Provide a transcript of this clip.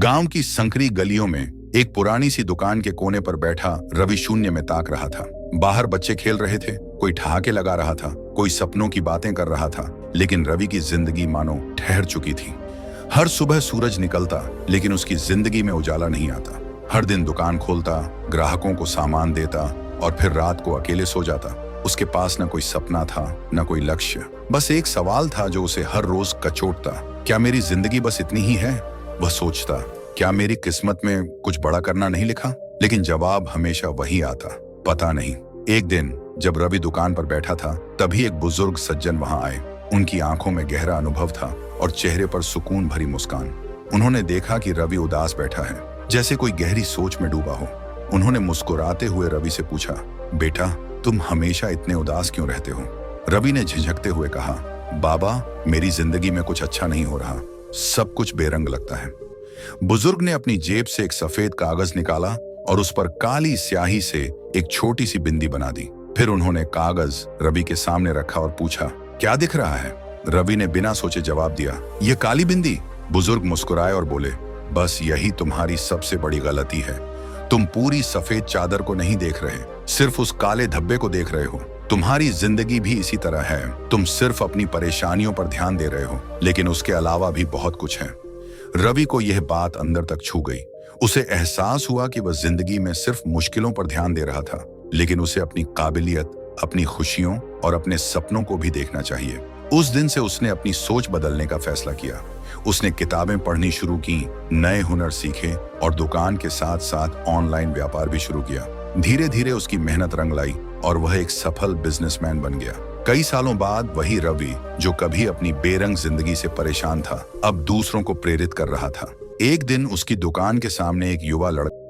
गांव की संकरी गलियों में एक पुरानी सी दुकान के कोने पर बैठा रवि शून्य में ताक रहा था। बाहर बच्चे खेल रहे थे, कोई ठहाके लगा रहा था, कोई सपनों की बातें कर रहा था, लेकिन रवि की जिंदगी मानो ठहर चुकी थी। हर सुबह सूरज निकलता, लेकिन उसकी जिंदगी में उजाला नहीं आता। हर दिन दुकान खोलता, ग्राहकों को सामान देता और फिर रात को अकेले सो जाता। उसके पास न कोई सपना था, न कोई लक्ष्य। बस एक सवाल था जो उसे हर रोज कचोटता, क्या मेरी जिंदगी बस इतनी ही है? वह सोचता, क्या मेरी किस्मत में कुछ बड़ा करना नहीं लिखा? लेकिन जवाब हमेशा वही आता, पता नहीं। एक दिन जब रवि दुकान पर बैठा था, तभी एक बुजुर्ग सज्जन वहां आए। उनकी आंखों में गहरा अनुभव था और चेहरे पर सुकून भरी मुस्कान। उन्होंने देखा कि रवि उदास बैठा है, जैसे कोई गहरी सोच में डूबा हो। उन्होंने मुस्कुराते हुए रवि से पूछा, बेटा, तुम हमेशा इतने उदास क्यों रहते हो? रवि ने झिझकते हुए कहा, बाबा, मेरी जिंदगी में कुछ अच्छा नहीं हो रहा, सब कुछ बेरंग लगता है। बुजुर्ग ने अपनी जेब से एक सफेद कागज निकाला और उस पर काली स्याही से एक छोटी सी बिंदी बना दी। फिर उन्होंने कागज रवि के सामने रखा और पूछा, क्या दिख रहा है? रवि ने बिना सोचे जवाब दिया, यह काली बिंदी। बुजुर्ग मुस्कुराए और बोले, बस यही तुम्हारी सबसे बड़ी गलती है। तुम पूरी सफेद चादर को नहीं देख रहे, सिर्फ उस काले धब्बे को देख रहे हो। तुम्हारी जिंदगी भी इसी तरह है। तुम सिर्फ अपनी परेशानियों पर ध्यान दे रहे हो, लेकिन उसके अलावा भी बहुत कुछ है। रवि को यह बात अंदर तक छू गई। उसे एहसास हुआ कि वह जिंदगी में सिर्फ मुश्किलों पर ध्यान दे रहा था, लेकिन उसे अपनी काबिलियत, अपनी खुशियों और अपने सपनों को भी देखना चाहिए। उस दिन से उसने अपनी सोच बदलने का फैसला किया। उसने किताबें पढ़नी शुरू की, नए हुनर सीखे और दुकान के साथ साथ ऑनलाइन व्यापार भी शुरू किया। धीरे धीरे उसकी मेहनत रंग लाई और वह एक सफल बिजनेसमैन बन गया। कई सालों बाद वही रवि, जो कभी अपनी बेरंग जिंदगी से परेशान था, अब दूसरों को प्रेरित कर रहा था। एक दिन उसकी दुकान के सामने एक युवा लड़का